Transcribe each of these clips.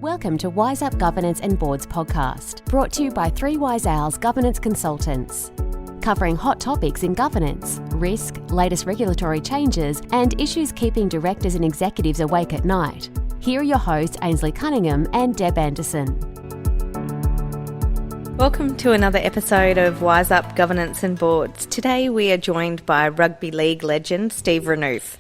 Welcome to Wise Up Governance and Boards podcast, brought to you by 3 Wise Owls Governance Consultants. Covering hot topics in governance, risk, latest regulatory changes, and issues keeping directors and executives awake at night. Here are your hosts, Ainslie Cunningham and Deb Anderson. Welcome to another episode of Wise Up Governance and Boards. Today we are joined by rugby league legend Steve Renouf.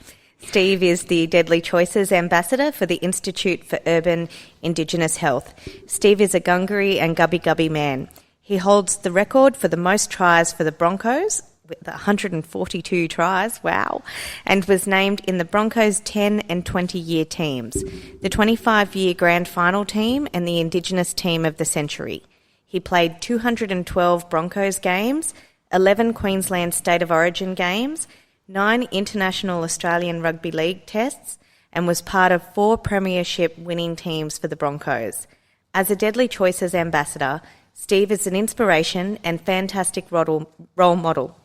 Steve is the Deadly Choices Ambassador for the Institute for Urban Indigenous Health. Steve is a Gunggari and Gubbi Gubbi man. He holds the record for the most tries for the Broncos, with 142 tries, wow, and was named in the Broncos 10 and 20-year teams, the 25-year grand final team and the Indigenous team of the century. He played 212 Broncos games, 11 Queensland State of Origin games, 9 International Australian Rugby League tests, and was part of 4 premiership winning teams for the Broncos. As a Deadly Choices Ambassador, Steve is an inspiration and fantastic role model.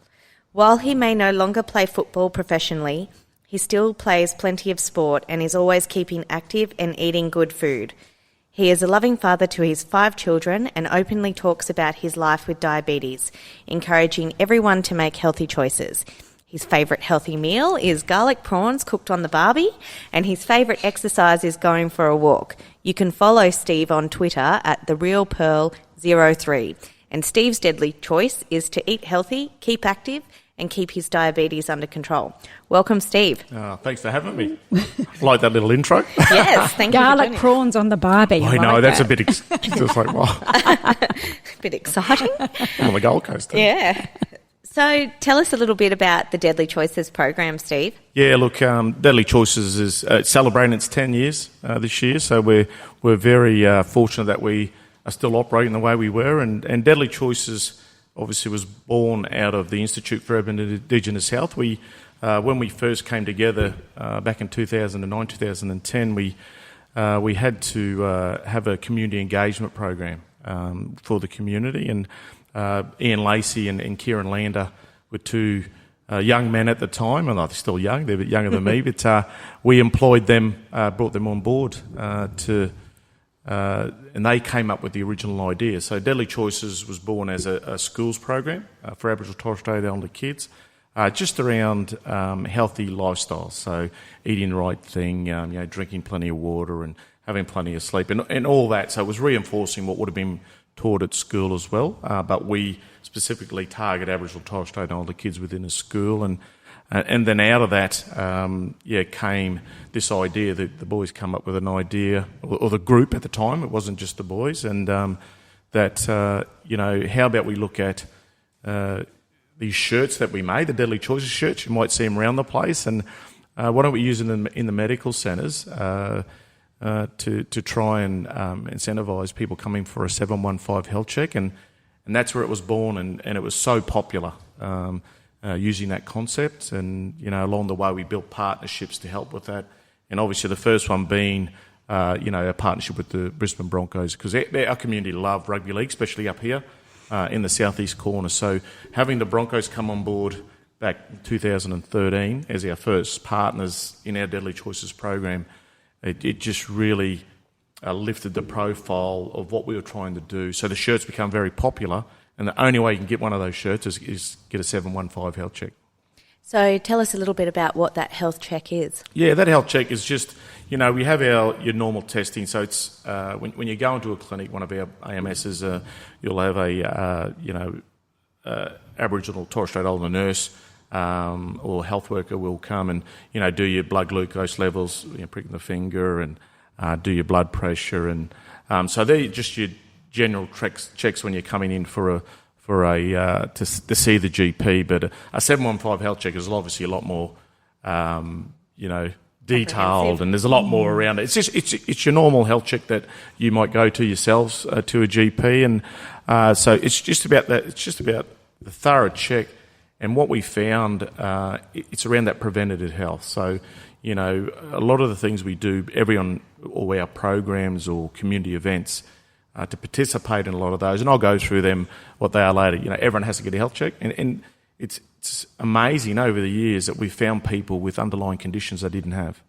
While he may no longer play football professionally, he still plays plenty of sport and is always keeping active and eating good food. He is a loving father to his 5 children and openly talks about his life with diabetes, encouraging everyone to make healthy choices. His favourite healthy meal is garlic prawns cooked on the barbie, and his favourite exercise is going for a walk. You can follow Steve on Twitter at TheRealPearl03. And Steve's deadly choice is to eat healthy, keep active, and keep his diabetes under control. Welcome, Steve. Thanks for having me. Like that little intro. Yes, thank you. Garlic prawns on the barbie. I know, that's a bit just like, wow. Bit exciting. I'm on the Gold Coast. Yeah. So tell us a little bit about the Deadly Choices program, Steve. Yeah, look, Deadly Choices is celebrating its 10 years this year, so we're very fortunate that we are still operating the way we were, and Deadly Choices obviously was born out of the Institute for Urban Indigenous Health. We, when we first came together back in 2009, 2010, we had to have a community engagement program for the community, and Ian Lacey and Keiran were 2 young men at the time, and they're still young, they're a bit younger than me, but we employed them, brought them on board and they came up with the original idea. So Deadly Choices was born as a schools program for Aboriginal and Torres Strait Islander kids, just around healthy lifestyles, so eating the right thing, drinking plenty of water and having plenty of sleep and all that. So it was reinforcing what would have been taught at school as well, but we specifically target Aboriginal and Torres Strait Islander kids within a school, and then out of that, came this idea that the boys come up with an idea, or the group at the time, it wasn't just the boys, and how about we look at these shirts that we made, the Deadly Choices shirts, you might see them around the place, and why don't we use them in the medical centres to try and incentivise people coming for a 715 health check, and that's where it was born, and it was so popular using that concept, and along the way we built partnerships to help with that, and obviously the first one being a partnership with the Brisbane Broncos, because our community love rugby league, especially up here in the southeast corner. So having the Broncos come on board back in 2013 as our first partners in our Deadly Choices program, it just really lifted the profile of what we were trying to do. So the shirts become very popular, and the only way you can get one of those shirts is get a 715 health check. So tell us a little bit about what that health check is. Yeah, that health check is just, we have your normal testing. So it's when you go into a clinic, one of our AMSs, you'll have a Aboriginal Torres Strait Islander nurse or health worker will come and do your blood glucose levels, pricking the finger, and do your blood pressure, and so they're just your general checks when you're coming in to see the GP. But a 715 health check is obviously a lot more detailed, and there's a lot more around it. It's your normal health check that you might go to yourselves to a GP, and so it's just about that. It's just about the thorough check. And what we found, it's around that preventative health. So, a lot of the things we do, all our programs or community events, to participate in a lot of those, and I'll go through them, what they are later. Everyone has to get a health check, and it's amazing over the years that we've found people with underlying conditions they didn't have.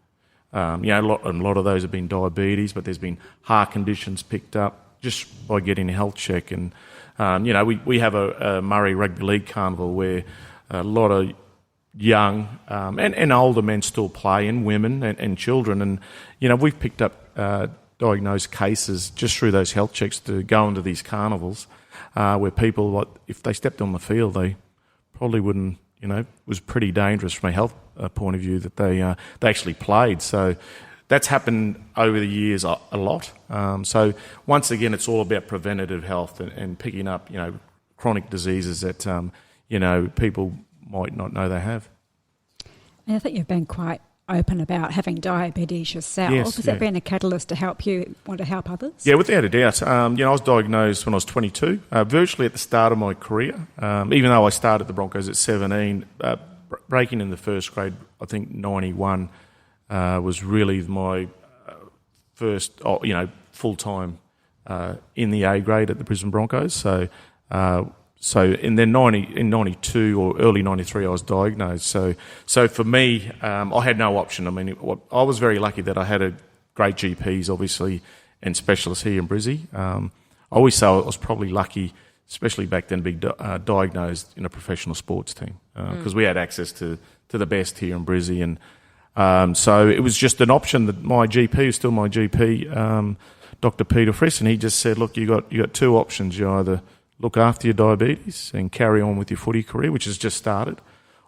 A lot of those have been diabetes, but there's been heart conditions picked up just by getting a health check. And, we have a Murray Rugby League carnival where a lot of young and older men still play, and women and children. And, we've picked up diagnosed cases just through those health checks to go into these carnivals where people, like, if they stepped on the field, they probably wouldn't, it was pretty dangerous from a health point of view that they actually played. So that's happened over the years a lot. So once again, it's all about preventative health and picking up, chronic diseases that, people might not know they have. And I think you've been quite open about having diabetes yourself. Yes, Has that been a catalyst to help you want to help others? Yeah, without a doubt. I was diagnosed when I was 22, virtually at the start of my career. Even though I started the Broncos at 17, breaking in the first grade, I think 91 was really my first, full-time in the A grade at the Brisbane Broncos. And then in 92 or early 93, I was diagnosed. So for me, I had no option. I mean, I was very lucky that I had a great GPs, obviously, and specialists here in Brizzy. I always say I was probably lucky, especially back then, to be diagnosed in a professional sports team because we had access to the best here in Brizzy. And so it was just an option that my GP, who's still my GP, Dr. Peter Friss, and he just said, look, you got two options. You either look after your diabetes and carry on with your footy career, which has just started,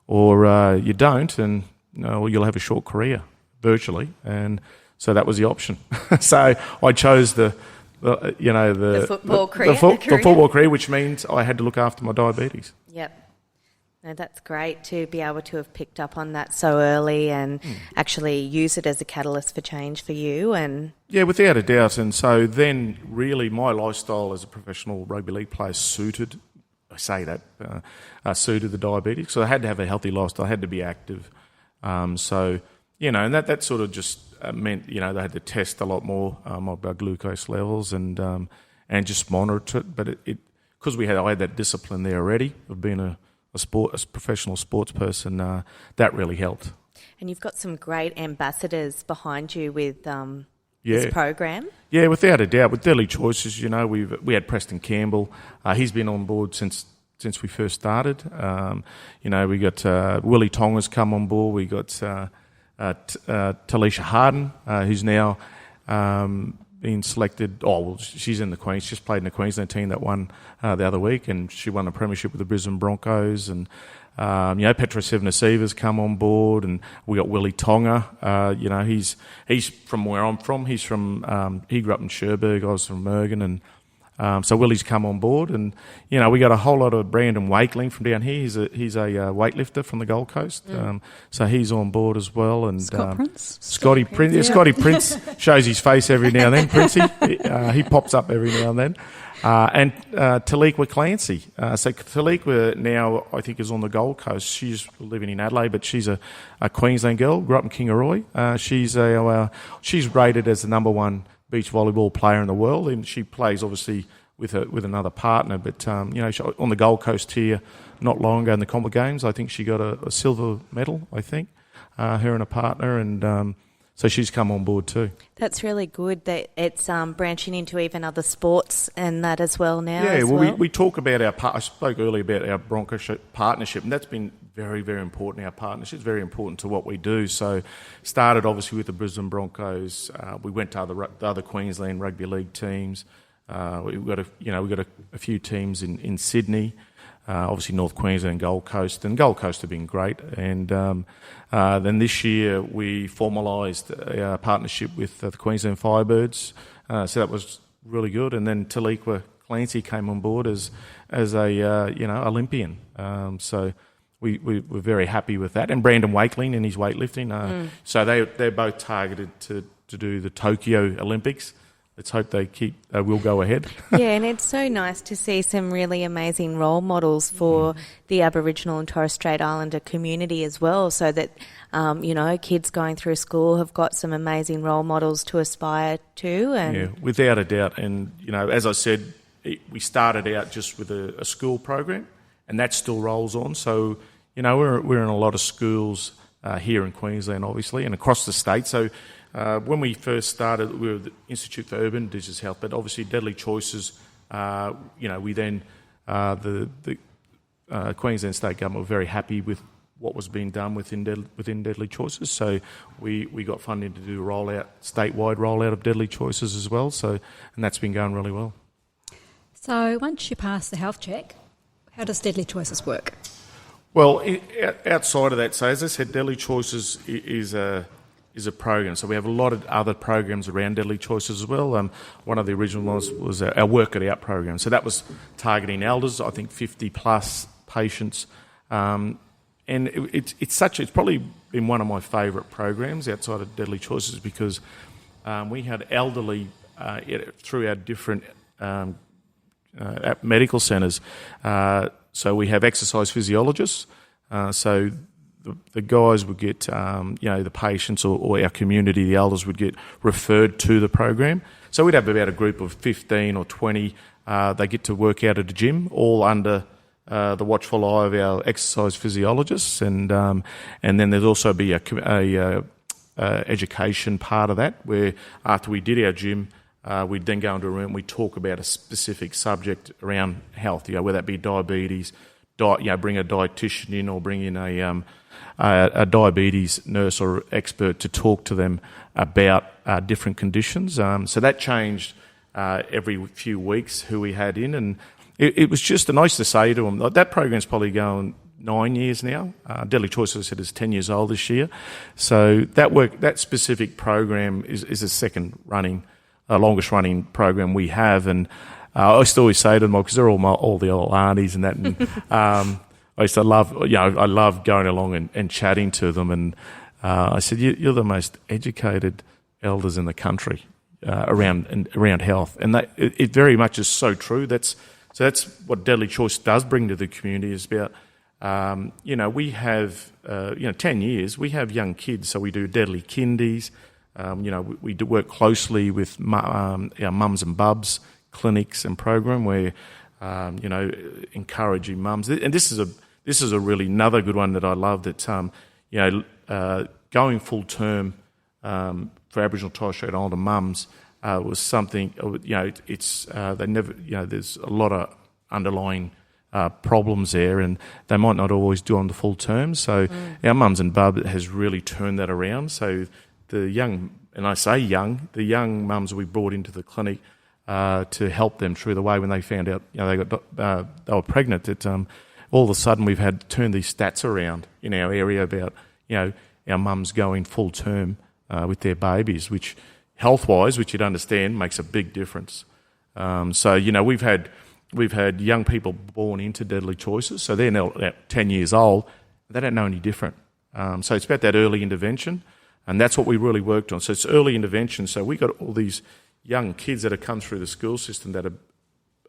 or you don't, and you'll have a short career, virtually. And so that was the option. So I chose the football career. The football career, which means I had to look after my diabetes. Yep. No, that's great to be able to have picked up on that so early and actually use it as a catalyst for change for you. And yeah, without a doubt. And so then really my lifestyle as a professional rugby league player suited the diabetes. So I had to have a healthy lifestyle. I had to be active. And that sort of just meant, they had to test a lot more my blood glucose levels and just monitor it. But because I had that discipline there already of being a professional sports person, that really helped. And you've got some great ambassadors behind you with this program. Yeah, without a doubt. With Deadly Choices, we had Preston Campbell. He's been on board since we first started. We got Willie Tonga's come on board. We got Talisha Harden, who's now been selected. She's in the Queens. She's played in the Queensland team that won the other week, and she won a premiership with the Brisbane Broncos. And Petra Sevnasiva's come on board, and we got Willie Tonga. He's from where I'm from. He's from he grew up in Cherbourg. I was from Mergen, and so Willie's come on board, and we got a whole lot of Brandon Wakeling from down here. He's a weightlifter from the Gold Coast, so he's on board as well. And Scotty Prince, Scotty Prince shows his face every now and then. Princey, he pops up every now and then. And Taliqua Clancy. So Taliqua now, I think, is on the Gold Coast. She's living in Adelaide, but she's a Queensland girl, grew up in Kingaroy. She's rated as the number one beach volleyball player in the world, and she plays obviously with another partner. But she, on the Gold Coast here, not long ago in the Commonwealth Games, I think she got a silver medal. I think her and a partner, and so she's come on board too. That's really good that it's branching into even other sports and that as well now. Yeah, we talk about I spoke earlier about our Broncos partnership, and that's been very, very important. Our partnership is very important to what we do. So started obviously with the Brisbane Broncos. We went to the other Queensland Rugby League teams. We've got a few teams in Sydney. Obviously North Queensland, Gold Coast, and Gold Coast have been great. And then this year we formalised our partnership with the Queensland Firebirds, so that was really good. And then Taliqua Clancy came on board as a Olympian. So we were very happy with that. And Brandon Wakeling and his weightlifting. So they're both targeted to do the Tokyo Olympics. Let's hope they will go ahead. Yeah, and it's so nice to see some really amazing role models for the Aboriginal and Torres Strait Islander community as well, so that, kids going through school have got some amazing role models to aspire to. And yeah, without a doubt. And, as I said, we started out just with a school program, and that still rolls on. So, we're in a lot of schools here in Queensland, obviously, and across the state. So when we first started, we were the Institute for Urban Indigenous Health, but obviously Deadly Choices, we then, the Queensland State Government were very happy with what was being done within Deadly Choices. So we got funding to do statewide rollout of Deadly Choices as well. So, and that's been going really well. So once you pass the health check, how does Deadly Choices work? Well, outside of that, so as I said, Deadly Choices is a program. So we have a lot of other programs around Deadly Choices as well. One of the original ones was our Work It Out program. So that was targeting elders, I think 50 plus patients. And it's probably been one of my favourite programs outside of Deadly Choices because we had elderly through our different medical centres. So we have exercise physiologists. So the guys would get, the patients or our community, the elders would get referred to the program. So we'd have about a group of 15 or 20. They get to work out at a gym, all under the watchful eye of our exercise physiologists, and then there'd also be a education part of that, where after we did our gym, we'd then go into a room and we'd talk about a specific subject around health, whether that be diabetes, bring a dietitian in or bring in a diabetes nurse or expert to talk to them about different conditions. So that changed every few weeks who we had in, and it was just nice to say to them, that program's probably going 9 years now. Deadly Choice, as I said, is 10 years old this year. So that specific program is the second running, longest running program we have. And I used to always say to them, because they're all the old aunties and that, and I used to love, I love going along and chatting to them. And I said, you're the most educated elders in the country around health. And it very much is so true. That's what Deadly Choice does bring to the community, is about, we have, 10 years, we have young kids, so we do Deadly Kindies. We do work closely with our mums and bubs clinics and program where, encouraging mums. And this is a really another good one that I love, that, going full term for Aboriginal and Torres Strait Islander mums was something, they never, there's a lot of underlying problems there, and they might not always do on the full term. So our mums and bub has really turned that around. So the young mums we brought into the clinic to help them through the way when they found out, they were pregnant, that all of a sudden we've had to turn these stats around in our area about, our mums going full term with their babies, which health-wise, which you'd understand, makes a big difference. So we've had young people born into Deadly Choices, so they're now 10 years old. They don't know any different. So it's about that early intervention, and that's what we really worked on. So it's early intervention. So we got all these young kids that have come through the school system that have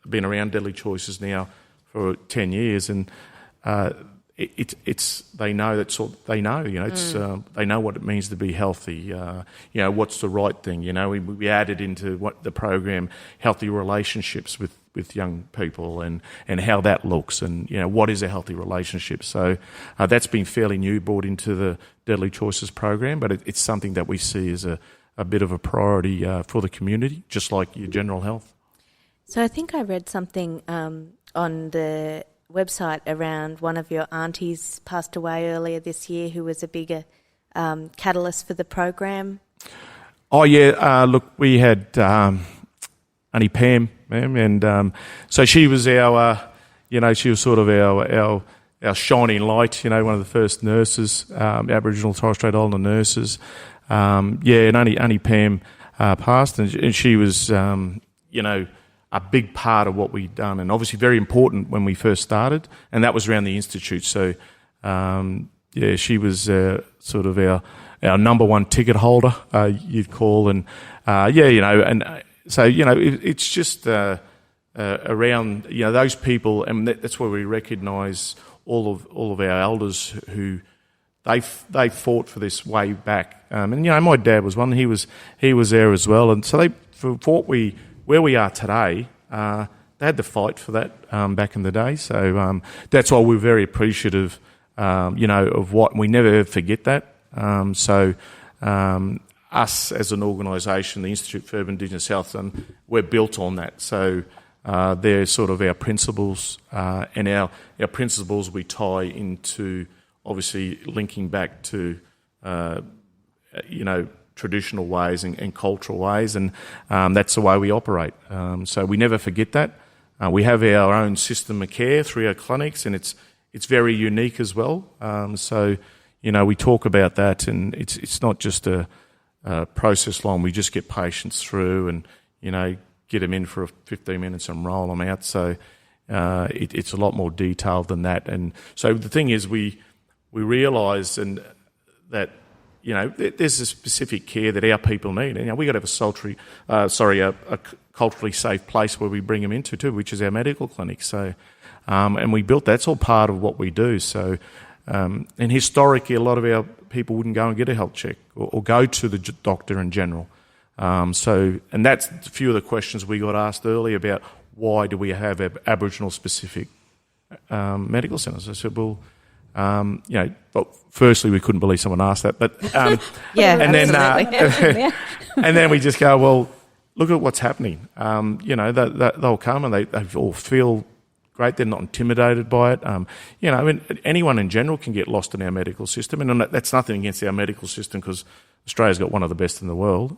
been around Deadly Choices now for 10 years, and they know that's all they know. They know what it means to be healthy. What's the right thing. We added into what the program healthy relationships with young people and how that looks, and what is a healthy relationship. So that's been fairly new, brought into the Deadly Choices program, but it's something that we see as a bit of a priority for the community, just like your general health. So I think I read something on the website around one of your aunties passed away earlier this year, who was a bigger catalyst for the program. Oh yeah, look, we had Auntie Pam, and so she was our, she was sort of our shining light. One of the first nurses, Aboriginal Torres Strait Islander nurses. And Auntie Pam passed, and she was, a big part of what we'd done, and obviously very important when we first started, and that was around the Institute. So, she was sort of our number one ticket holder, you'd call, and so it's just around those people, and that's where we recognise all of our elders who they fought for this way back, and my dad was one. He was there as well, and so they fought where we are today. They had to fight for that back in the day, so that's why we're very appreciative of what we never forget that. Us as an organisation, the Institute for Urban Indigenous Health, we're built on that. So they're sort of our principles, and our principles we tie into obviously linking back to traditional ways and cultural ways, and that's the way we operate. So we never forget that. We have our own system of care through our clinics, and it's very unique as well. We talk about that, and it's not just a process line. We just get patients through and get them in for 15 minutes and roll them out. So it's a lot more detailed than that. And so the thing is, we realise that there's a specific care that our people need. And we got to have a culturally safe place where we bring them into too, which is our medical clinic. So, and we built that's all part of what we do. So, and historically, a lot of our people wouldn't go and get a health check or go to the doctor in general. And that's a few of the questions we got asked earlier about why do we have Aboriginal specific medical centres. I said, well, firstly, we couldn't believe someone asked that, but yeah, and absolutely. then and then we just go, well, look at what's happening. They'll come and they all feel great. They're not intimidated by it. Anyone in general can get lost in our medical system, and that's nothing against our medical system because Australia's got one of the best in the world.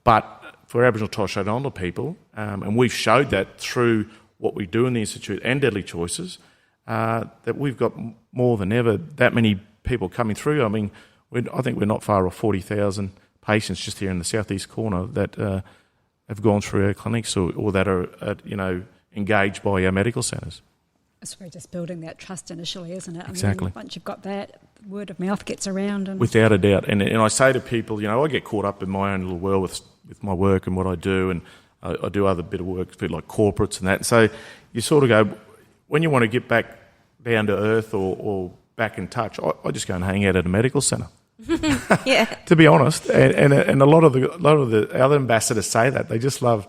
But for Aboriginal and Torres Strait Islander people, and we've showed that through what we do in the Institute and Deadly Choices, that we've got more than ever that many people coming through. I mean, I think we're not far off 40,000 patients just here in the southeast corner that have gone through our clinics or that are engaged by our medical centres. It's really just building that trust initially, isn't it? Exactly. Once you've got that, word of mouth gets around. Without a doubt. And I say to people, I get caught up in my own little world with my work and what I do, and I do other bit of work, a bit like corporates and that. So you sort of go, when you want to get back down to earth or back in touch, I just go and hang out at a medical centre. Yeah. To be honest, and a lot of the other ambassadors say that they just love.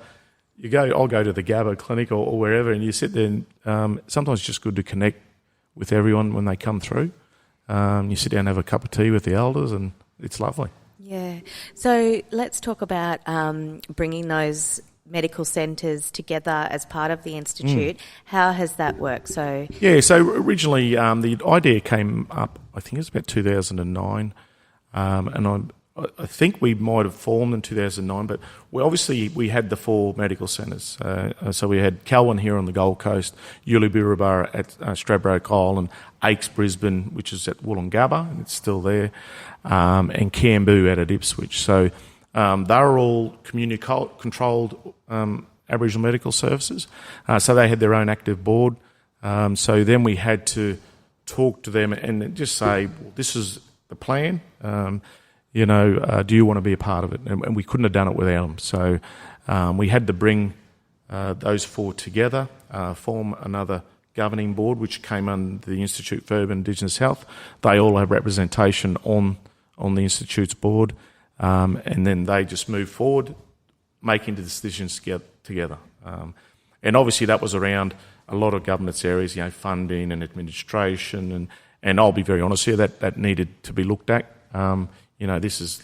I'll go to the Gabba clinic or wherever, and you sit there. And sometimes it's just good to connect with everyone when they come through. You sit down and have a cup of tea with the elders, and it's lovely. Yeah. So let's talk about bringing those medical centres together as part of the Institute. How has that worked? So originally the idea came up, I think it was about 2009, and I think we might have formed in 2009, but we had the 4 medical centres. So we had Kelwyn here on the Gold Coast, Ulubirabara at Stradbroke Island, Aches Brisbane, which is at Wollongabba, and it's still there, and Camboos at Ipswich. So they were all community-controlled Aboriginal medical services. So they had their own active board. So then we had to talk to them and just say, well, this is the plan. Do you want to be a part of it? And we couldn't have done it without them. So we had to bring those 4 together, form another governing board, which came under the Institute for Urban Indigenous Health. They all have representation on the Institute's board, and then they just moved forward, making the decisions together. And obviously that was around a lot of governance areas, funding and administration, and I'll be very honest here, that needed to be looked at. This is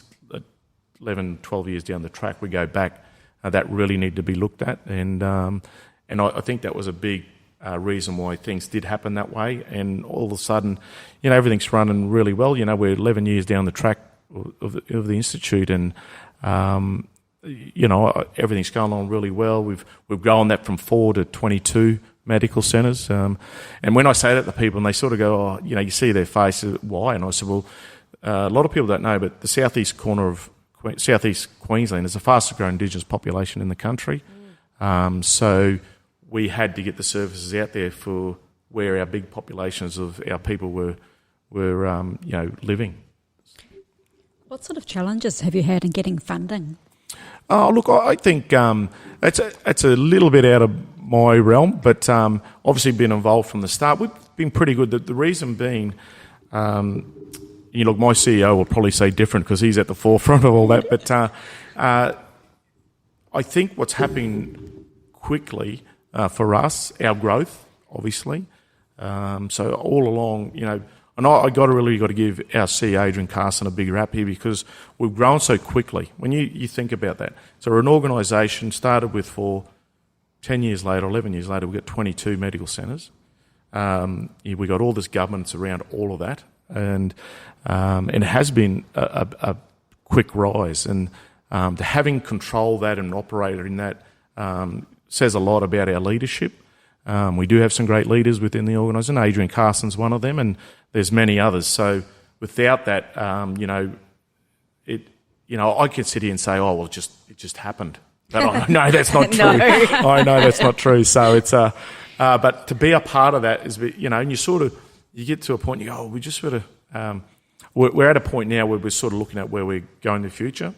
11, 12 years down the track. We go back, that really need to be looked at. And I think that was a big reason why things did happen that way. And all of a sudden, everything's running really well. We're 11 years down the track of the Institute, and, everything's going on really well. We've grown that from 4 to 22 medical centres. And when I say that to people, and they sort of go, you see their faces, why? And I said, well, a lot of people don't know, but the southeast corner of southeast Queensland is the fastest growing Indigenous population in the country. So we had to get the services out there for where our big populations of our people were living. What sort of challenges have you had in getting funding? Oh, look, I think it's a little bit out of my realm, but obviously been involved from the start. We've been pretty good. The reason being, my CEO will probably say different because he's at the forefront of all that, but I think what's happening quickly for us, our growth, obviously. So all along, And I got to give our CEO, Adrian Carson, a big rap here because we've grown so quickly. When you think about that. So we're an organisation, started with 4, 10 years later, 11 years later, we've got 22 medical centres. We got all this governance around all of that. And it has been a quick rise. And to having control that and operate in that says a lot about our leadership. We do have some great leaders within the organisation. Adrian Carson's one of them, and there's many others. So without that, I could sit here and say, it just happened. But no, that's not true. I know that's not true. So it's but to be a part of that is, and you get to a point, you go, we just sort of, we're at a point now where we're sort of looking at where we're going in the future,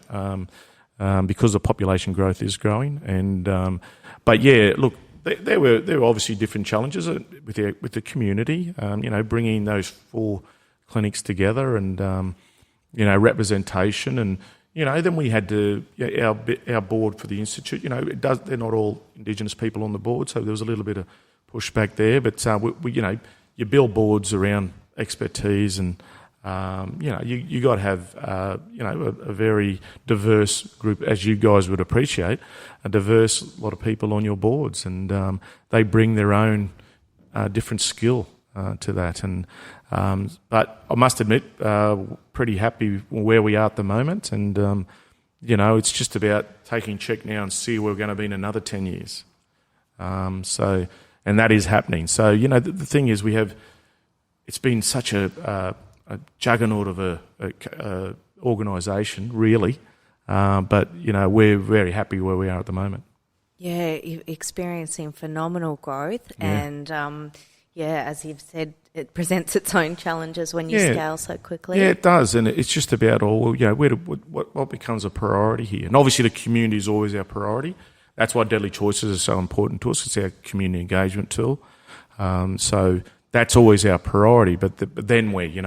because the population growth is growing. And but yeah, look. There were obviously different challenges with the community, bringing those 4 clinics together and, representation. And, then we had our board for the Institute, they're not all Indigenous people on the board, so there was a little bit of pushback there. But, you build boards around expertise and, you got to have, a very diverse group, as you guys would appreciate, a diverse lot of people on your boards, and they bring their own different skill to that. And but I must admit, pretty happy where we are at the moment, and it's just about taking check now and see where we're going to be in another 10 years. And that is happening. So the thing is, it's been such a juggernaut of a organisation, really. But, we're very happy where we are at the moment. Yeah, you're experiencing phenomenal growth. Yeah. And, as you've said, it presents its own challenges when you scale so quickly. Yeah, it does. And it's just about what becomes a priority here. And obviously the community is always our priority. That's why Deadly Choices is so important to us. It's our community engagement tool. So that's always our priority. But then with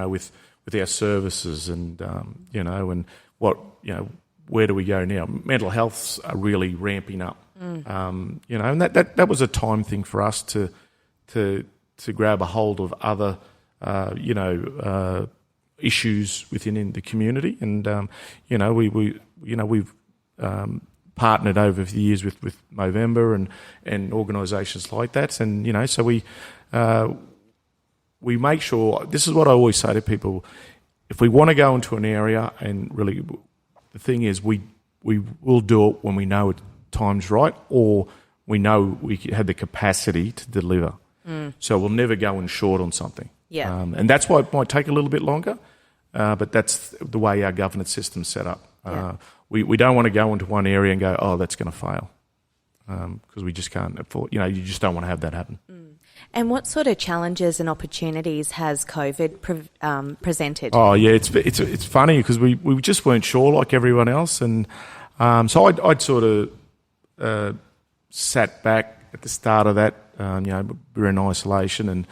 our services and, and where do we go now? Mental health's are really ramping up. And that was a time thing for us to grab a hold of other, issues within the community. And, we've partnered over the years with Movember and organisations like that. And, so we make sure, this is what I always say to people, if we want to go into an area, and really the thing is we will do it when we know time's right, or we know we have the capacity to deliver. So we'll never go in short on something. Yeah. And that's why it might take a little bit longer, but that's the way our governance system's set up. We don't want to go into one area and go, that's going to fail, because we just can't afford, you just don't want to have that happen. And what sort of challenges and opportunities has COVID presented? Oh yeah, it's funny because we just weren't sure like everyone else, and so I'd sort of sat back at the start of that, we were in isolation, and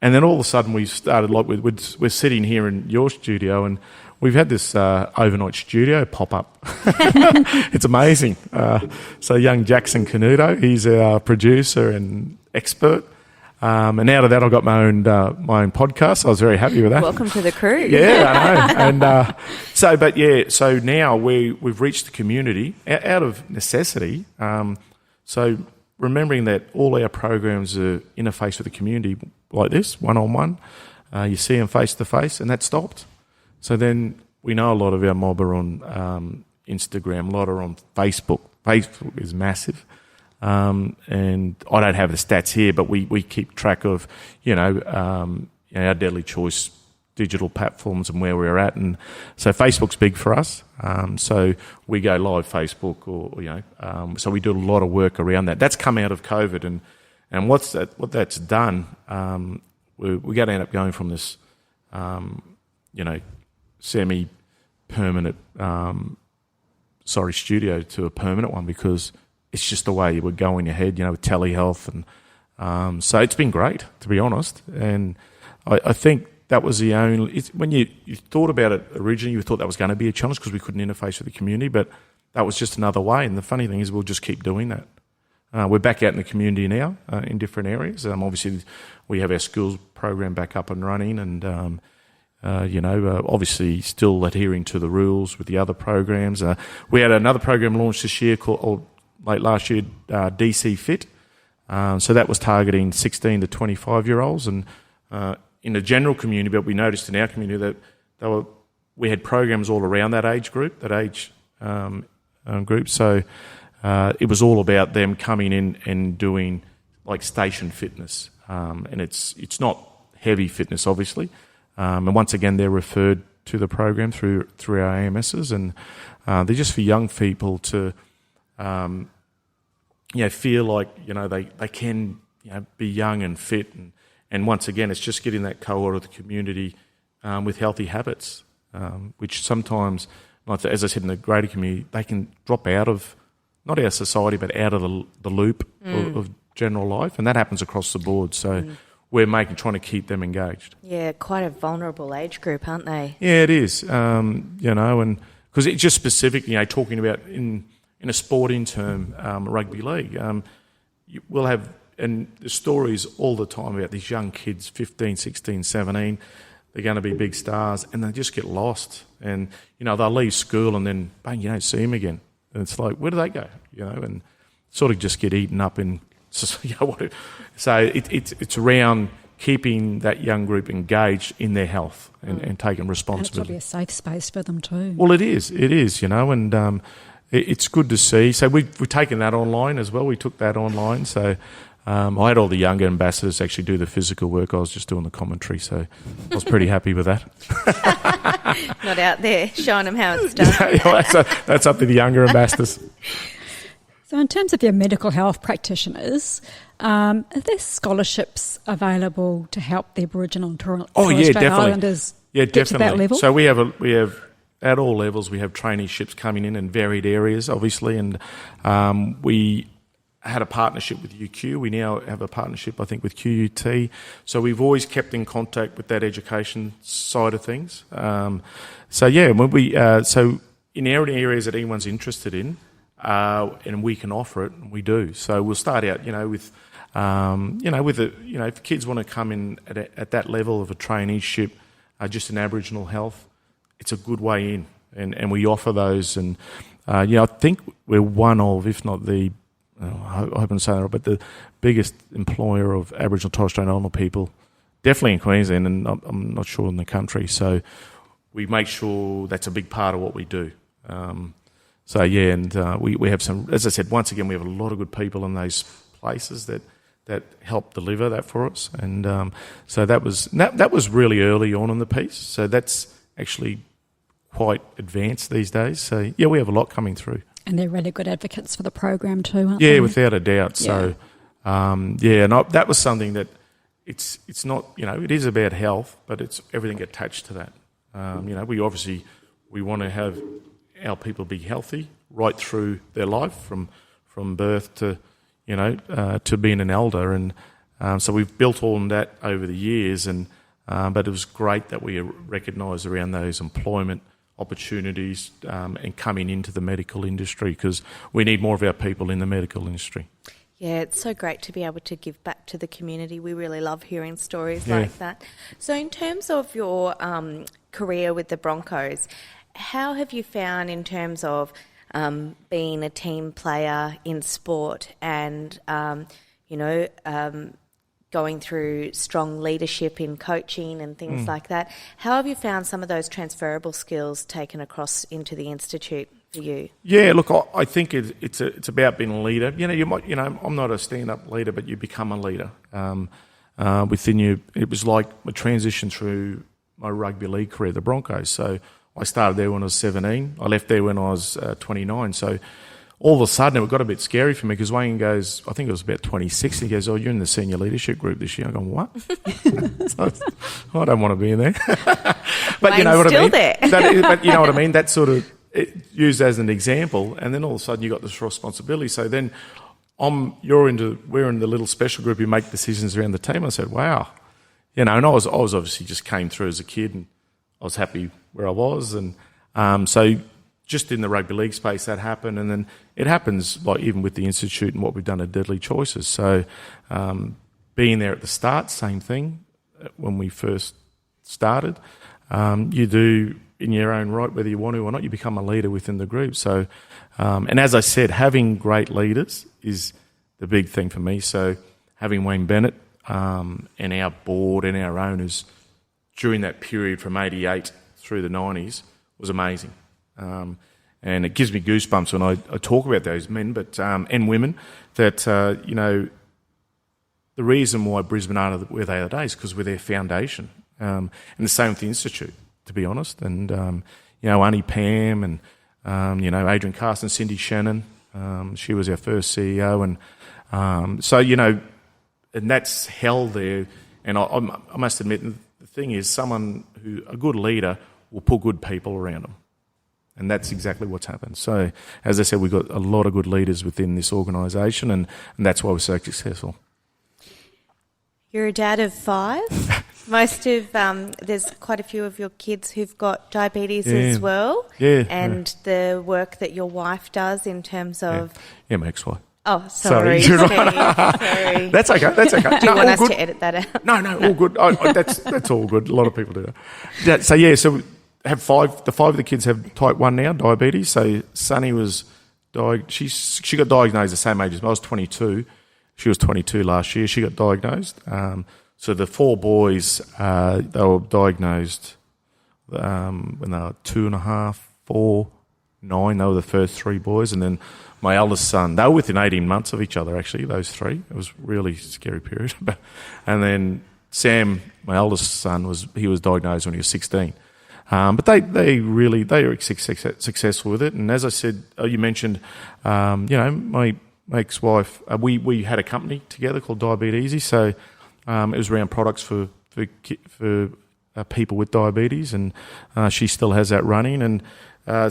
then all of a sudden we started we're sitting here in your studio, and we've had this overnight studio pop up. It's amazing. So young Jackson Canuto, he's our producer and expert. And out of that, I got my own podcast. I was very happy with that. Welcome to the crew. Yeah, I know. And so now we've reached the community out of necessity. So remembering that all our programs are interface with the community like this, one-on-one. You see them face-to-face, and that stopped. So then we know a lot of our mob are on Instagram, a lot are on Facebook. Facebook is massive. And I don't have the stats here, but we keep track of, our Deadly Choice digital platforms and where we're at. And so Facebook's big for us. So we go live Facebook or so we do a lot of work around that. That's come out of COVID. And what that's done, we're going to end up going from this, semi-permanent, studio to a permanent one, because it's just the way it would go in your head, with telehealth. And so it's been great, to be honest. And I think that was the only... when you thought about it originally, you thought that was going to be a challenge because we couldn't interface with the community, but that was just another way. And the funny thing is we'll just keep doing that. We're back out in the community now in different areas. Obviously, we have our schools program back up and running, and obviously still adhering to the rules with the other programs. We had another program launched this year late last year, DC Fit. So that was targeting 16 to 25-year-olds, and in the general community, but we noticed in our community that we had programs all around that age group, group. So it was all about them coming in and doing like station fitness, and it's not heavy fitness, obviously. And once again, they're referred to the program through our AMSs, and they're just for young people to feel like they can be young and fit, and once again, it's just getting that cohort of the community with healthy habits, which sometimes, as I said, in the greater community, they can drop out of not our society, but out of the loop of general life, and that happens across the board. So we're trying to keep them engaged. Yeah, quite a vulnerable age group, aren't they? Yeah, it is. And because it's just specific, talking about in a sporting term, rugby league, we'll have, and the stories all the time about these young kids, 15, 16, 17, they're going to be big stars, and they just get lost. And, they'll leave school and then, bang, you don't see them again. And it's like, where do they go? And sort of just get eaten up in, so it's around keeping that young group engaged in their health and taking responsibility. And it's probably a safe space for them too. Well, it is, and it's good to see. So we've taken that online as well. We took that online. So I had all the younger ambassadors actually do the physical work. I was just doing the commentary, so I was pretty happy with that. Not out there showing them how it's done. That's up to the younger ambassadors. So in terms of your medical health practitioners, are there scholarships available to help the Aboriginal and Torres Strait Islanders get to that level? So we have at all levels, we have traineeships coming in varied areas, obviously, and we had a partnership with UQ. We now have a partnership, I think, with QUT. So we've always kept in contact with that education side of things. When so in areas that anyone's interested in, and we can offer it, and we do. So we'll start out, if kids want to come in at that level of a traineeship, just in Aboriginal health, it's a good way in, and we offer those. And I think we're one of, if not the, I hope I'm saying that right, but the biggest employer of Aboriginal Torres Strait Islander people, definitely in Queensland, and I'm not sure in the country. So we make sure that's a big part of what we do. We have some, as I said, once again, we have a lot of good people in those places that help deliver that for us. And so that was really early on in the piece. So that's actually quite advanced these days. So, we have a lot coming through. And they're really good advocates for the program too, aren't they? Yeah, without a doubt. Yeah. So, that was something that it's not, it is about health, but it's everything attached to that. We want to have our people be healthy right through their life, from birth to to being an elder, and so we've built on that over the years, and but it was great that we recognised around those employment opportunities and coming into the medical industry, because we need more of our people in the medical industry. Yeah, it's so great to be able to give back to the community. We really love hearing stories like that. So in terms of your career with the Broncos, how have you found in terms of being a team player in sport and, going through strong leadership in coaching and things like that? How have you found some of those transferable skills taken across into the Institute for you? Yeah, look, I think it's about being a leader. I'm not a stand-up leader, but you become a leader within you. It was like a transition through my rugby league career, the Broncos. So I started there when I was 17. I left there when I was 29. So all of a sudden it got a bit scary for me, because Wayne goes, I think it was about 26, and he goes, "Oh, you're in the senior leadership group this year." I go, "What?" So I don't want to be in there. But you know what I mean? There. But you know what I mean? That's sort of used as an example, and then all of a sudden you got this responsibility. So then we're in the little special group who make decisions around the team. I said, "Wow." And I was obviously just came through as a kid, and I was happy where I was, and so just in the rugby league space that happened, and then it happens like even with the Institute and what we've done at Deadly Choices. So being there at the start, same thing. When we first started, you do in your own right, whether you want to or not, you become a leader within the group. So, and as I said, having great leaders is the big thing for me. So having Wayne Bennett and our board and our owners during that period from 88 through the 90s was amazing. And it gives me goosebumps when I talk about those men but and women that, you know, the reason why Brisbane are where they are today is because we're their foundation. And the same with the Institute, to be honest. And, you know, Auntie Pam and, you know, Adrian Carson, Cindy Shannon, she was our first CEO. And so, you know, and that's held there. And I must admit, the thing is, a good leader will put good people around them. And that's exactly what's happened. So, as I said, we've got a lot of good leaders within this organisation, and that's why we're so successful. You're a dad of 5. Most of there's quite a few of your kids who've got diabetes as well. Yeah. And the work that your wife does in terms of... Yeah, my ex-wife. Oh, sorry. Steve. Sorry. That's okay. Do you want us to edit that out? No, all good. That's all good. A lot of people do that. So have 5. The 5 of the kids have type 1 now, diabetes. So Sunny was she got diagnosed the same age as me. I was 22. She was 22 last year. She got diagnosed. So the 4 boys, they were diagnosed when they were 2.5, 4, 9. They were the first 3 boys. And then my eldest son, they were within 18 months of each other, actually, those 3. It was a really scary period. And then Sam, my eldest son, was diagnosed when he was 16. But they were successful with it. And as I said, you mentioned, you know, my ex-wife, we had a company together called Diabetes. So it was around products for people with diabetes, and she still has that running. And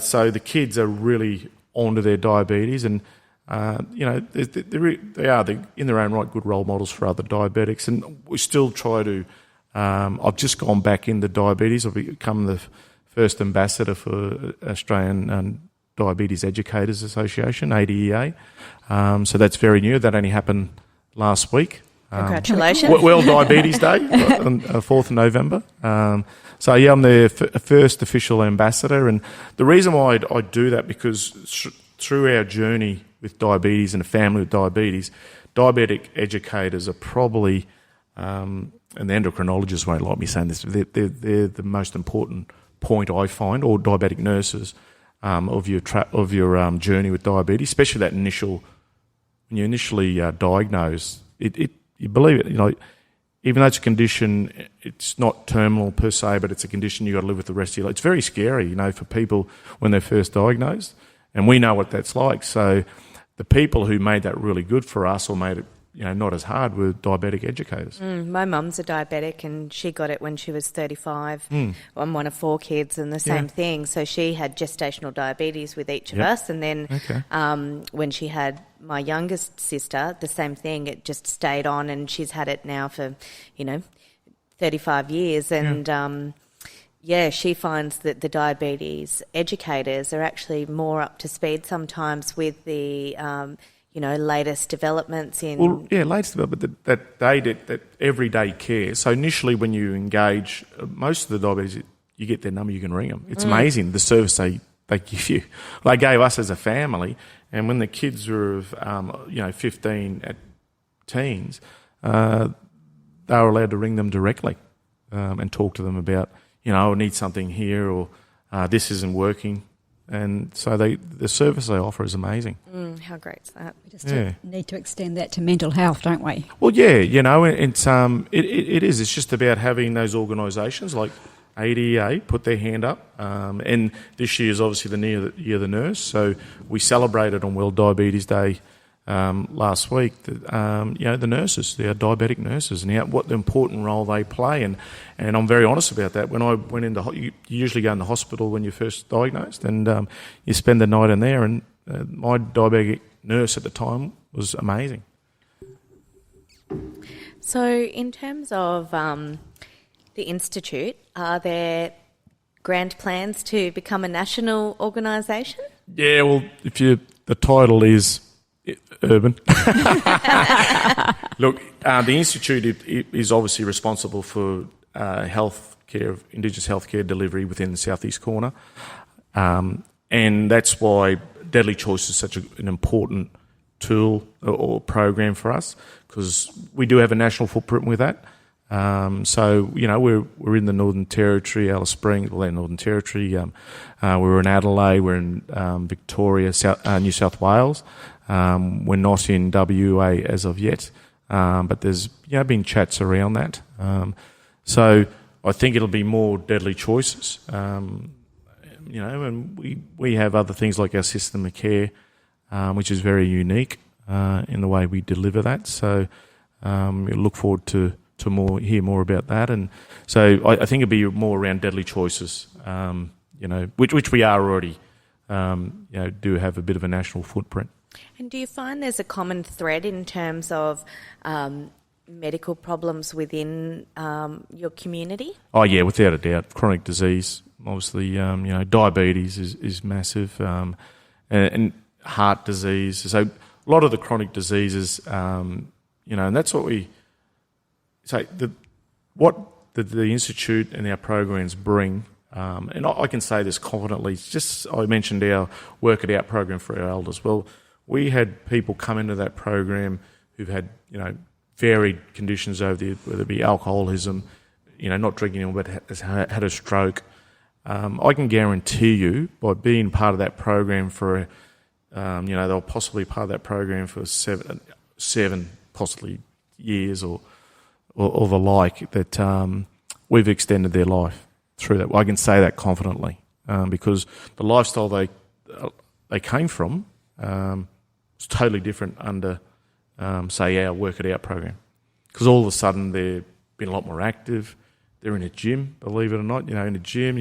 so the kids are really onto their diabetes, and you know, they are in their own right good role models for other diabetics. And we still try to. I've just gone back into diabetes. I've become the first ambassador for Australian Diabetes Educators Association, ADEA. So that's very new. That only happened last week. Congratulations. World Diabetes Day, on 4th of November. So, yeah, I'm the first official ambassador. And the reason why I do that, because through our journey with diabetes and a family with diabetes, diabetic educators are probably, and the endocrinologists won't like me saying this, they're the most important point I find, or diabetic nurses, of your journey with diabetes, especially that initial, when you're initially diagnosed, you believe it, you know, even though it's a condition, it's not terminal per se, but it's a condition you've got to live with the rest of your life. It's very scary, you know, for people when they're first diagnosed, and we know what that's like. So the people who made that really good for us, or made it, you know, not as hard, were diabetic educators. My mum's a diabetic, and she got it when she was 35. I'm one of 4 kids, and the same thing. So she had gestational diabetes with each of us, and then when she had my youngest sister, the same thing. It just stayed on, and she's had it now for, 35 years. And she finds that the diabetes educators are actually more up to speed sometimes with the latest developments in... Well, yeah, latest development, that everyday care. So initially when you engage, most of the diabetes, you get their number, you can ring them. It's amazing, the service they give you. They gave us as a family, and when the kids were, 15 at teens, they were allowed to ring them directly and talk to them about, I need something here, or this isn't working. And so the service they offer is amazing. How great's that? We just need to extend that to mental health, don't we? Well, yeah, it is. It's just about having those organisations like ADEA put their hand up. And this year is obviously the year of the nurse. So we celebrated on World Diabetes Day last week, the nurses, the diabetic nurses, and what the important role they play. And I'm very honest about that. When I went into, you usually go in the hospital when you're first diagnosed, and you spend the night in there. And my diabetic nurse at the time was amazing. So, in terms of the Institute, are there grand plans to become a national organisation? Yeah, well, the title is Urban. Look, the Institute is obviously responsible for Indigenous healthcare delivery within the southeast corner, and that's why Deadly Choice is such an important tool or program for us, because we do have a national footprint with that. So we're in the Northern Territory, Alice Springs, Northern Territory. We're in Adelaide, we're in Victoria, New South Wales. We're not in WA as of yet, but there's been chats around that. So I think it'll be more Deadly Choices. And we have other things like our system of care, which is very unique in the way we deliver that. So we look forward to hear more about that. And so I think it'll be more around Deadly Choices, which we are already, do have a bit of a national footprint. And do you find there's a common thread in terms of medical problems within your community? Oh yeah, without a doubt. Chronic disease, obviously, diabetes is massive, and heart disease. So a lot of the chronic diseases, and that's what we say. What the Institute and our programs bring, and I can say this confidently. I mentioned our Work It Out program for our elders. Well, we had people come into that program who've had, varied conditions over whether it be alcoholism, not drinking, but has had a stroke. I can guarantee you, by being part of that program for, they'll possibly part of that program for seven possibly years or the like, that we've extended their life through that. I can say that confidently, because the lifestyle they came from is totally different under, say, our Work It Out program. Because all of a sudden they've been a lot more active. They're in a gym, believe it or not, in a gym,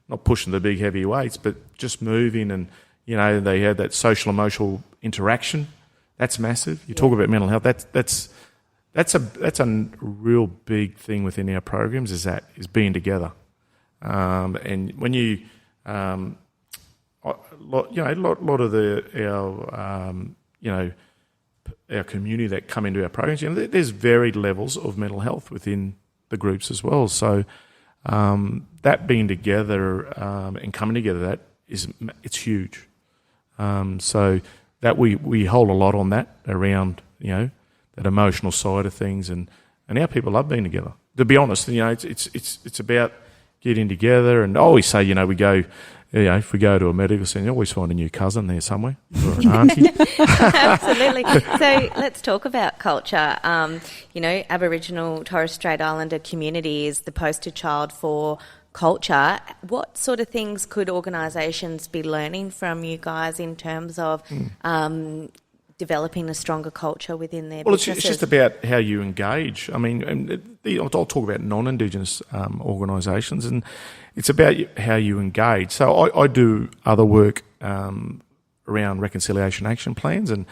not pushing the big heavy weights, but just moving, and, they had that social emotional interaction. That's massive. You talk about mental health. That's a real big thing within our programs, is being together. And when you, a lot of our community that come into our programs, there's varied levels of mental health within the groups as well. So that being together and coming together, it's huge. So that we hold a lot on that around, that emotional side of things, and our people love being together. To be honest, it's about getting together. And I always say, we go, if we go to a medical centre, you always find a new cousin there somewhere, or an auntie. Absolutely. So let's talk about culture. Aboriginal Torres Strait Islander community is the poster child for culture. What sort of things could organisations be learning from you guys in terms of developing a stronger culture within their businesses? Well, it's just about how you engage. I mean, I'll talk about non-Indigenous organisations, and it's about how you engage. So I do other work around reconciliation action plans, and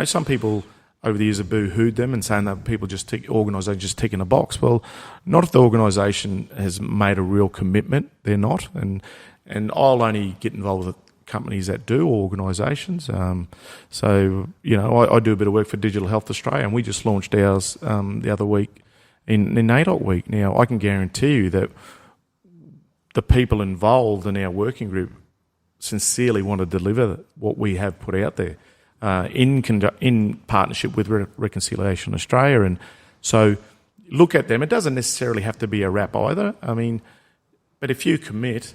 some people over the years have boo-hooed them and saying that people organisations just ticking a box. Well, not if the organisation has made a real commitment. They're not, and I'll only get involved with companies that do, organisations. So I do a bit of work for Digital Health Australia, and we just launched ours the other week in ADEA week. Now, I can guarantee you that the people involved in our working group sincerely want to deliver what we have put out there in partnership with Reconciliation Australia. And so look at them. It doesn't necessarily have to be a wrap either. I mean, but if you commit,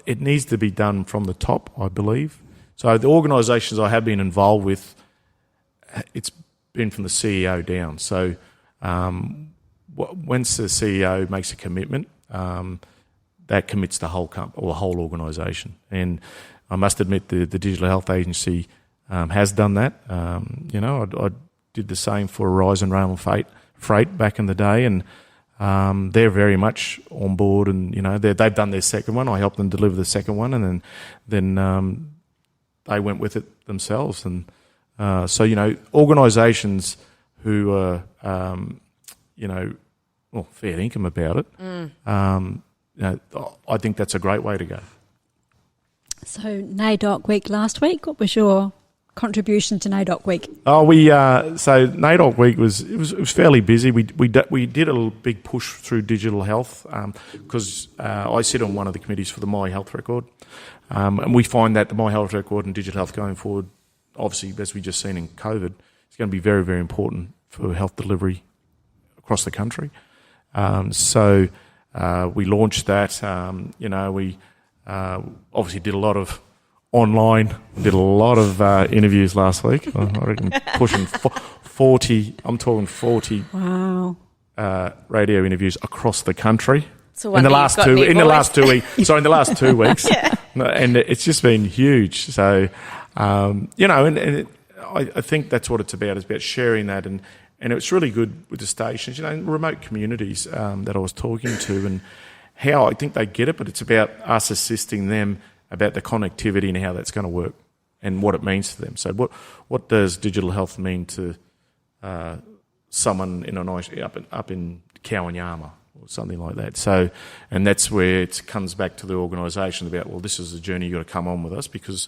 it needs to be done from the top, I believe. So the organisations I have been involved with, it's been from the CEO down. So once the CEO makes a commitment, that commits the whole company or the whole organisation. And I must admit the Digital Health Agency has done that. I did the same for Horizon Rail and Freight back in the day, and they're very much on board, and they've done their second one. I helped them deliver the second one, and then they went with it themselves. And so organisations who are fair income about it, I think that's a great way to go. So NAIDOC Week last week, what was your contribution to NAIDOC Week? So NAIDOC Week was fairly busy. We did a big push through digital health because I sit on one of the committees for the My Health Record, and we find that the My Health Record and digital health going forward, obviously as we just seen in COVID, it's going to be very, very important for health delivery across the country. So we launched that. We obviously did a lot of online, did a lot of interviews last week. I reckon pushing 40, I'm talking 40 wow. Radio interviews across the country. So in the last 2 weeks. Yeah. And it's just been huge. So, I think that's what it's about. It's about sharing that, and it's really good with the stations, in remote communities that I was talking to, and how I think they get it, but it's about us assisting them about the connectivity and how that's going to work and what it means to them. So what does digital health mean to someone in up in Keiran or something like that? So, and that's where it comes back to the organisation about, well, this is a journey you've got to come on with us because,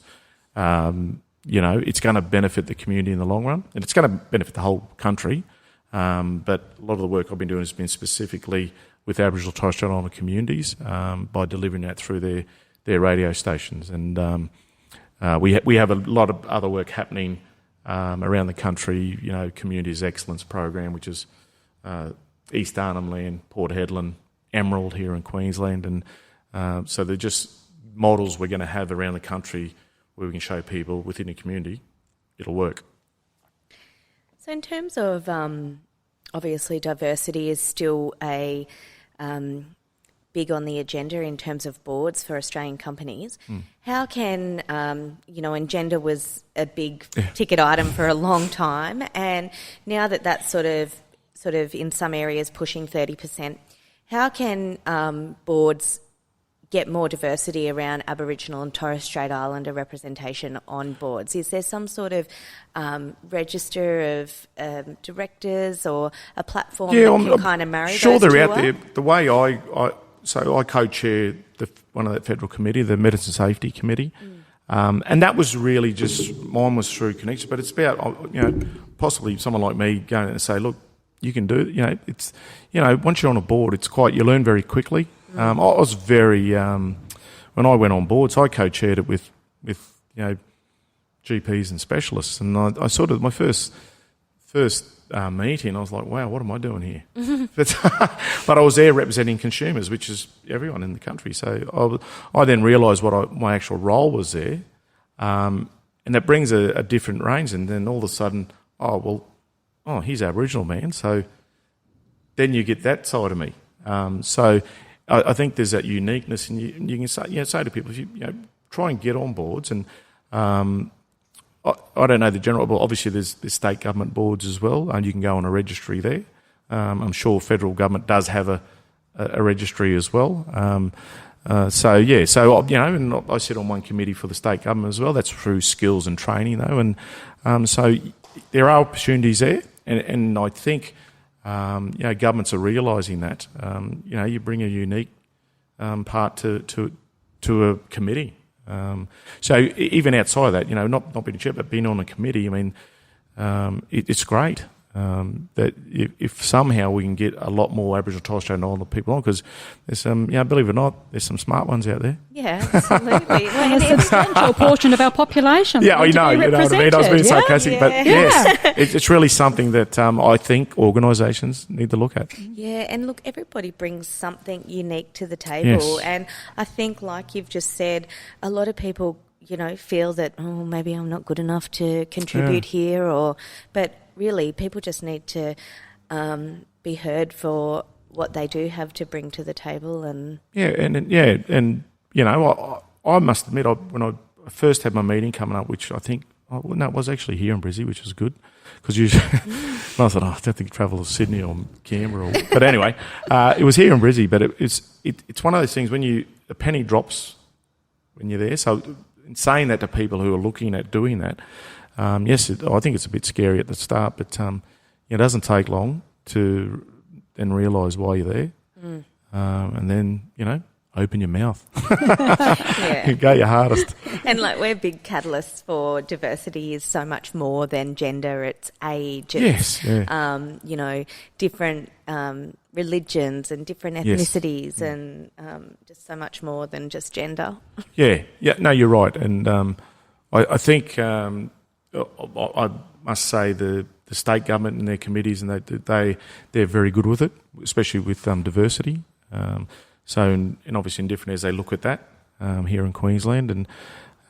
it's going to benefit the community in the long run, and it's going to benefit the whole country. But a lot of the work I've been doing has been specifically with Aboriginal and Torres Strait Islander communities by delivering that through their radio stations. And we have a lot of other work happening around the country, Communities Excellence Program, which is East Arnhem Land, Port Hedland, Emerald here in Queensland. And so they're just models we're going to have around the country where we can show people within a community it'll work. So in terms of, obviously diversity is still a big on the agenda in terms of boards for Australian companies. How can, and gender was a big ticket item for a long time, and now that that's sort of in some areas pushing 30%, how can boards get more diversity around Aboriginal and Torres Strait Islander representation on boards? Is there some sort of register of directors or a platform that can kind of marry sure those they're two out there. The way I co-chair one of that federal committee, the Medicine Safety Committee, and that was really just, mine was through connection, but it's about, possibly someone like me going and say, look, you can do it. It's, once you're on a board, you learn very quickly. I was very, when I went on board, so I co-chaired it with GPs and specialists, and I sort of, my first meeting, I was like, wow, what am I doing here? But I was there representing consumers, which is everyone in the country. So I then realised what my actual role was there, and that brings a different range. And then all of a sudden, he's Aboriginal man, so then you get that side of me. So I think there's that uniqueness, and you can say to people, if you try and get on boards, and I don't know the general, but obviously there's state government boards as well, and you can go on a registry there. I'm sure federal government does have a registry as well. And I sit on one committee for the state government as well. That's through skills and training though, and so there are opportunities there, and I think governments are realising that. You bring a unique part to a committee. So even outside of that, not being a chair, but being on a committee, it's great that if somehow we can get a lot more Aboriginal, Torres Strait Islander people on, because there's some, believe it or not, there's some smart ones out there. Yeah, absolutely. Well, a substantial portion of our population. Yeah, I know. You know what I mean. I was being sarcastic, but yes, it's really something that I think organisations need to look at. Yeah, and look, everybody brings something unique to the table, and I think, like you've just said, a lot of people, feel that maybe I'm not good enough to contribute here, but really, people just need to be heard for what they do have to bring to the table, and I must admit, when I first had my meeting coming up, which I think, it was actually here in Brizzy, which was good, because usually I thought, I don't think travel to Sydney or Canberra, but anyway, it was here in Brizzy. But it's one of those things when a penny drops when you're there. So in saying that to people who are looking at doing that. Yes, I think it's a bit scary at the start, but it doesn't take long to then realise why you're there. And then, open your mouth. Go your hardest. And like we're big catalysts for diversity is so much more than gender. It's age. It's, different religions and different ethnicities and just so much more than just gender. Yeah. No, you're right. And I think I must say the state government and their committees, and they're very good with it, especially with diversity. And obviously in different areas they look at that here in Queensland, and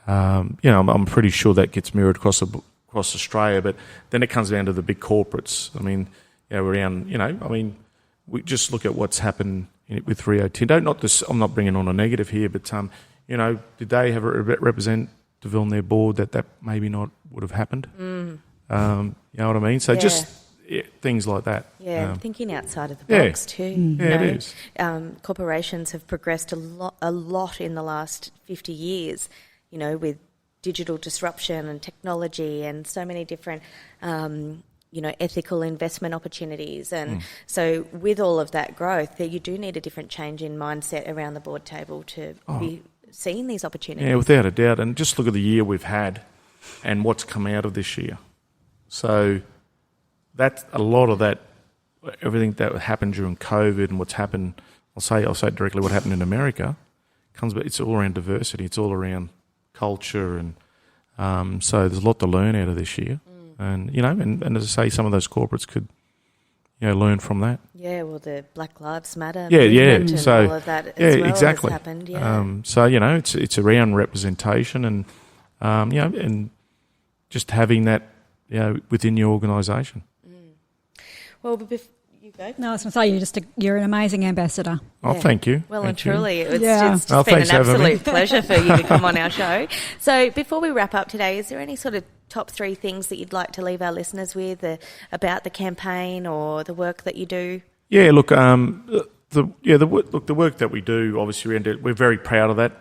I'm pretty sure that gets mirrored across Australia. But then it comes down to the big corporates. I mean, we just look at what's happened with Rio Tinto. I'm not bringing on a negative here, but did they have a representative on their board that maybe not would have happened? You know what I mean? So just things like that. Yeah, thinking outside of the box too. Yeah, it is. Corporations have progressed a lot in the last 50 years, with digital disruption and technology and so many different, ethical investment opportunities. And so with all of that growth, you do need a different change in mindset around the board table to be seeing these opportunities. Yeah, without a doubt. And just look at the year we've had and what's come out of this year. So that's a lot of that, everything that happened during COVID and what's happened, I'll say directly what happened in America, it's all around diversity, it's all around culture, and so there's a lot to learn out of this year. And, and as I say, some of those corporates could, learn from that. Yeah, well, the Black Lives Matter movement and so, all of that as well exactly. has happened. It's around representation and, and just having that, within your organisation. Well, you go. No, I was going to say you're an amazing ambassador. Oh, thank you. Well, thank and truly, you. it's just been an absolute pleasure for you to come on our show. So before we wrap up today, is there any sort of top 3 things that you'd like to leave our listeners with about the campaign or the work that you do? Yeah, look, the work that we do, obviously, we're very proud of that.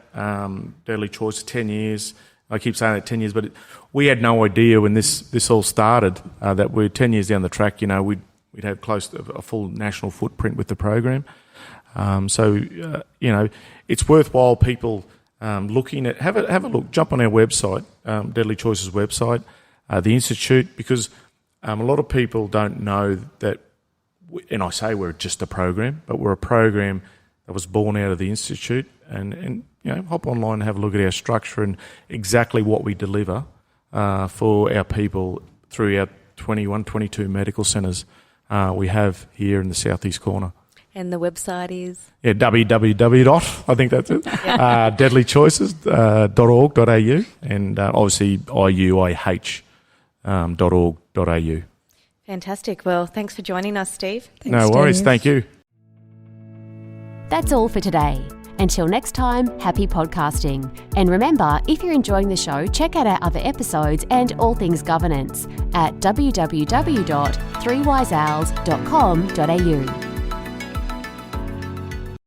Deadly Choice, 10 years. I keep saying that 10 years, but we had no idea when this all started that we're 10 years down the track. We'd have close to a full national footprint with the program. It's worthwhile people looking at have a look. Jump on our website, Deadly Choices website, the Institute, because a lot of people don't know that. And I say we're just a program, but we're a program that was born out of the Institute. And hop online and have a look at our structure and exactly what we deliver for our people through our 22 medical centres we have here in the southeast corner. And the website is? Yeah, www. I think that's it. deadlychoices.org.au and obviously iuih.org.au. Fantastic. Well, thanks for joining us, Steve. Thanks, no worries. Steve. Thank you. That's all for today. Until next time, happy podcasting. And remember, if you're enjoying the show, check out our other episodes and all things governance at www.3wiseowls.com.au.